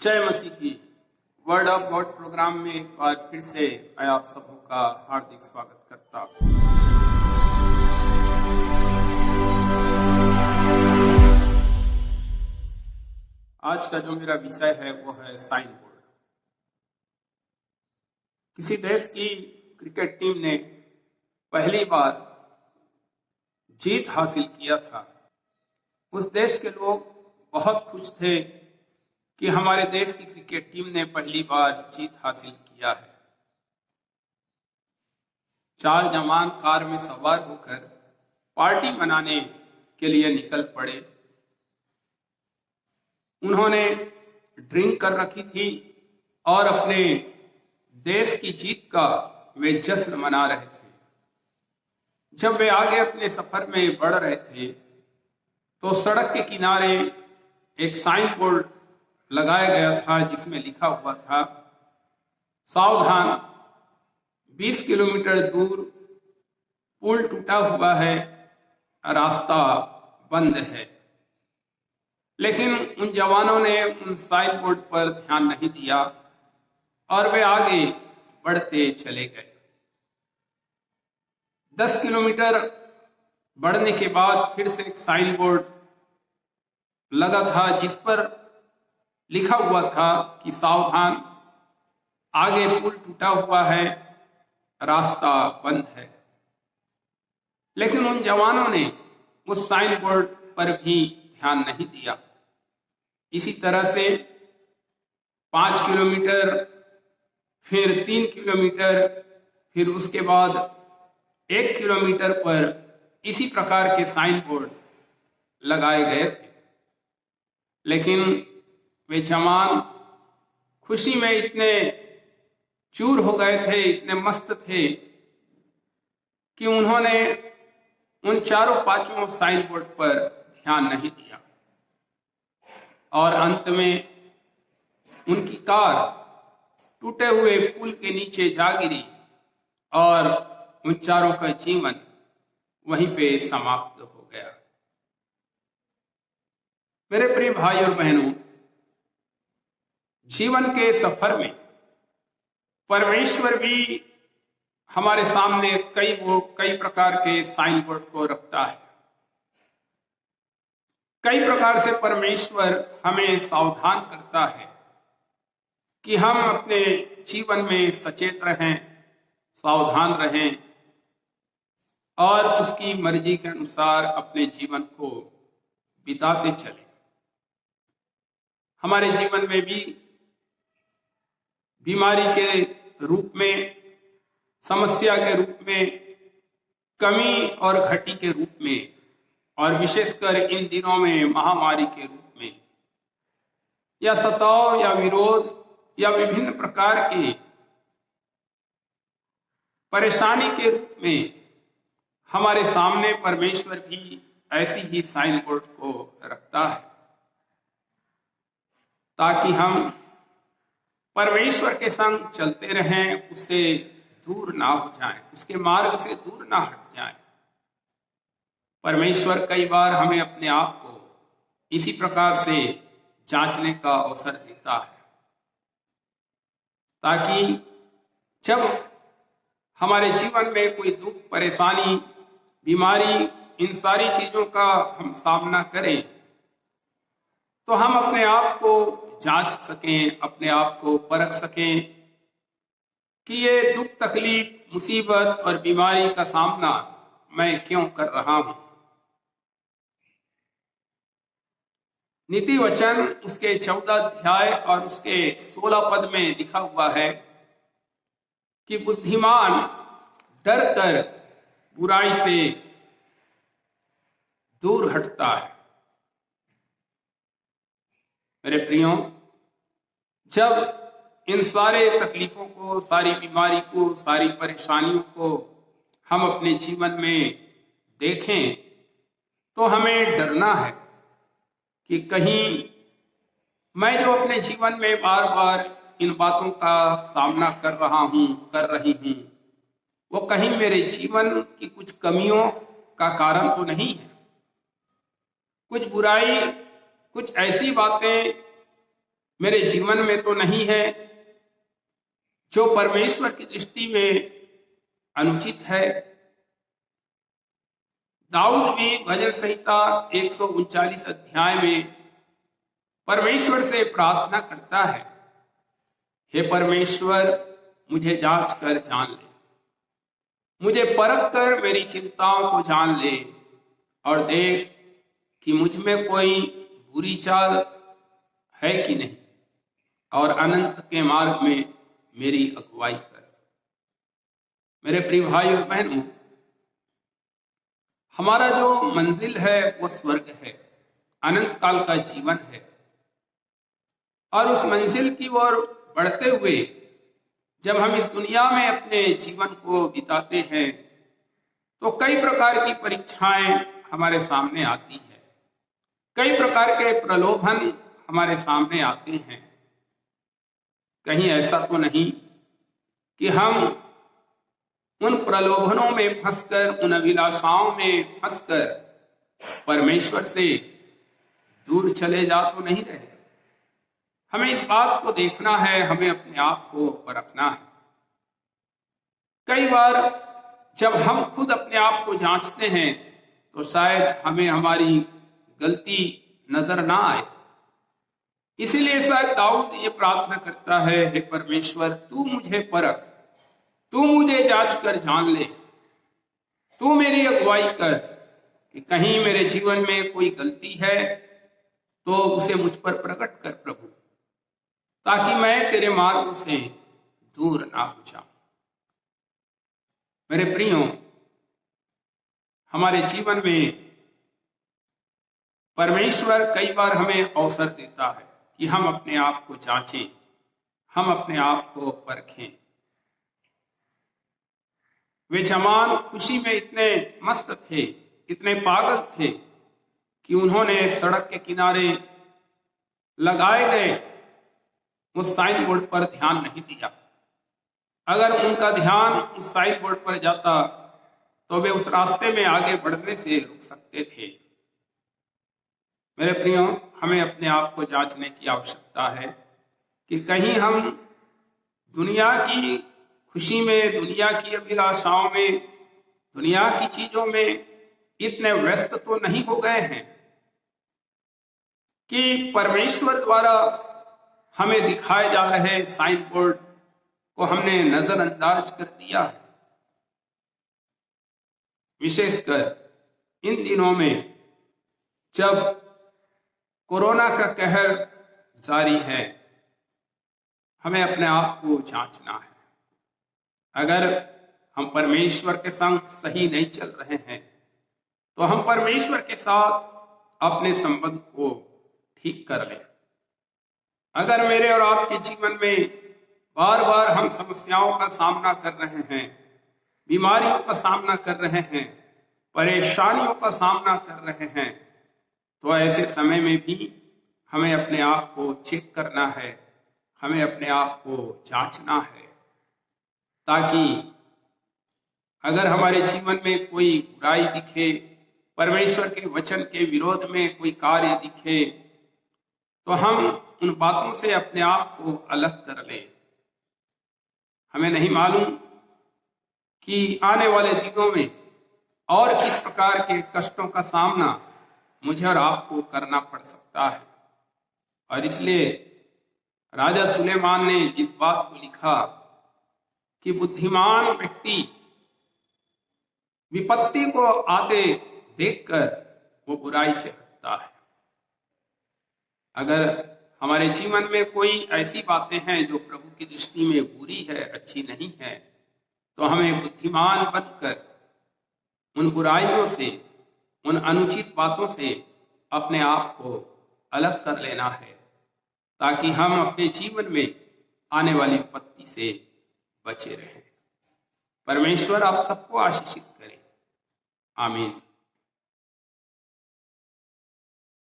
जय मसीह की। Word of God programme में एक बार फिर से मैं आप सबों का हार्दिक स्वागत करता हूँ। आज का जो मेरा विषय है वो है साइन बोर्ड। किसी देश की क्रिकेट टीम ने पहली बार जीत हासिल किया था। उस देश के लोग बहुत खुश थे कि हमारे देश की क्रिकेट टीम ने पहली बार जीत हासिल किया है। 4 जवान कार में सवार होकर पार्टी मनाने के लिए निकल पड़े। उन्होंने ड्रिंक कर रखी थी और अपने देश की जीत का वे जश्न मना रहे थे। जब वे आगे अपने सफर में बढ़ रहे थे तो सड़क के किनारे एक साइन बोर्ड लगाया गया था जिसमें लिखा हुआ था, सावधान 20 किलोमीटर दूर पुल टूटा हुआ है, रास्ता बंद है। लेकिन उन जवानों ने उन साइन बोर्ड पर ध्यान नहीं दिया और वे आगे बढ़ते चले गए। 10 किलोमीटर बढ़ने के बाद फिर से एक साइन बोर्ड लगा था जिस पर लिखा हुआ था कि सावधान, आगे पुल टूटा हुआ है, रास्ता बंद है। लेकिन उन जवानों ने उस साइन बोर्ड पर भी ध्यान नहीं दिया। इसी तरह से 5 किलोमीटर, फिर 3 किलोमीटर, फिर उसके बाद 1 किलोमीटर पर इसी प्रकार के साइन बोर्ड लगाए गए थे। लेकिन वे जवान खुशी में इतने चूर हो गए थे, इतने मस्त थे कि उन्होंने उन 4-5 साइन बोर्ड पर ध्यान नहीं दिया और अंत में उनकी कार टूटे हुए पुल के नीचे जा गिरी और उन चारों का जीवन वहीं पे समाप्त हो गया। मेरे प्रिय भाई और बहनों, जीवन के सफर में परमेश्वर भी हमारे सामने कई प्रकार के साइन बोर्ड को रखता है। कई प्रकार से परमेश्वर हमें सावधान करता है कि हम अपने जीवन में सचेत रहें, सावधान रहें और उसकी मर्जी के अनुसार अपने जीवन को बिताते चलें। हमारे जीवन में भी बीमारी के रूप में, समस्या के रूप में, कमी और घटी के रूप में, और विशेषकर इन दिनों में महामारी के रूप में, या सताव या विरोध या विभिन्न प्रकार की परेशानी के रूप में हमारे सामने परमेश्वर भी ऐसी ही साइन बोर्ड को रखता है ताकि हम परमेश्वर के संग चलते रहें, उससे दूर ना हो जाएं, उसके मार्ग से दूर ना हट जाएं। परमेश्वर कई बार हमें अपने आप को इसी प्रकार से जांचने का अवसर देता है ताकि जब हमारे जीवन में कोई दुख, परेशानी, बीमारी, इन सारी चीजों का हम सामना करें तो हम अपने आप को जांच सकें, अपने आप को परख सकें कि ये दुख, तकलीफ, मुसीबत और बीमारी का सामना मैं क्यों कर रहा हूं। नीति वचन उसके 14 अध्याय और उसके 16 पद में लिखा हुआ है कि बुद्धिमान डर कर बुराई से दूर हटता है। मेरे प्रियो, जब इन सारे तकलीफों को, सारी बीमारी को, सारी परेशानियों को हम अपने जीवन में देखें तो हमें डरना है कि कहीं मैं जो अपने जीवन में बार बार इन बातों का सामना कर रहा हूं, कर रही हूं, वो कहीं मेरे जीवन की कुछ कमियों का कारण तो नहीं है। कुछ बुराई, कुछ ऐसी बातें मेरे जीवन में तो नहीं है जो परमेश्वर की दृष्टि में अनुचित है। दाऊद भी भजन संहिता 139 अध्याय में परमेश्वर से प्रार्थना करता है, हे परमेश्वर मुझे जांच कर जान ले, मुझे परख कर मेरी चिंताओं को जान ले और देख कि मुझ में कोई बुरी चाल है कि नहीं, और अनंत के मार्ग में मेरी अगुवाई कर। मेरे प्रिय भाई और बहनों, हमारा जो मंजिल है वो स्वर्ग है, अनंत काल का जीवन है। और उस मंजिल की ओर बढ़ते हुए जब हम इस दुनिया में अपने जीवन को बिताते हैं तो कई प्रकार की परीक्षाएं हमारे सामने आती हैं, कई प्रकार के प्रलोभन हमारे सामने आते हैं। कहीं ऐसा तो नहीं कि हम उन प्रलोभनों में फंसकर, उन अभिलाषाओं में फंसकर परमेश्वर से दूर चले जा तो नहीं रहे। हमें इस बात को देखना है, हमें अपने आप को परखना है। कई बार जब हम खुद अपने आप को जांचते हैं तो शायद हमें हमारी गलती नजर ना आए। इसीलिए शायद दाऊद ये प्रार्थना करता है, हे परमेश्वर तू मुझे परख, तू मुझे जांच कर जान ले, तू मेरी अगुवाई कर कि कहीं मेरे जीवन में कोई गलती है तो उसे मुझ पर प्रकट कर प्रभु, ताकि मैं तेरे मार्ग से दूर ना हो जाऊं। मेरे प्रियो, हमारे जीवन में परमेश्वर कई बार हमें अवसर देता है कि हम अपने आप को जांचें, हम अपने आप को परखें। वे जवान खुशी में इतने मस्त थे, इतने पागल थे कि उन्होंने सड़क के किनारे लगाए गए उस साइन बोर्ड पर ध्यान नहीं दिया। अगर उनका ध्यान उस साइन बोर्ड पर जाता तो वे उस रास्ते में आगे बढ़ने से रुक सकते थे। मेरे प्रियो, हमें अपने आप को जांचने की आवश्यकता है कि कहीं हम दुनिया की खुशी में, दुनिया की अभिलाषाओं में, दुनिया की चीजों में इतने व्यस्त तो नहीं हो गए हैं कि परमेश्वर द्वारा हमें दिखाए जा रहे साइन बोर्ड को हमने नजरअंदाज कर दिया है। विशेषकर इन दिनों में जब कोरोना का कहर जारी है, हमें अपने आप को जांचना है। अगर हम परमेश्वर के संग सही नहीं चल रहे हैं तो हम परमेश्वर के साथ अपने संबंध को ठीक कर लें। अगर मेरे और आपके जीवन में बार बार हम समस्याओं का सामना कर रहे हैं, बीमारियों का सामना कर रहे हैं, परेशानियों का सामना कर रहे हैं, तो ऐसे समय में भी हमें अपने आप को चेक करना है, हमें अपने आप को जांचना है, ताकि अगर हमारे जीवन में कोई बुराई दिखे, परमेश्वर के वचन के विरोध में कोई कार्य दिखे, तो हम उन बातों से अपने आप को अलग कर लें। हमें नहीं मालूम कि आने वाले दिनों में और किस प्रकार के कष्टों का सामना मुझे और आपको करना पड़ सकता है। और इसलिए राजा सुलेमान ने इस बात को लिखा कि बुद्धिमान व्यक्ति विपत्ति को आते देखकर वो बुराई से हटता है। अगर हमारे जीवन में कोई ऐसी बातें हैं जो प्रभु की दृष्टि में बुरी है, अच्छी नहीं है, तो हमें बुद्धिमान बनकर उन बुराइयों से, उन अनुचित बातों से अपने आप को अलग कर लेना है, ताकि हम अपने जीवन में आने वाली विपत्ति से बचे रहें। परमेश्वर आप सबको आशीषित करें। आमीन।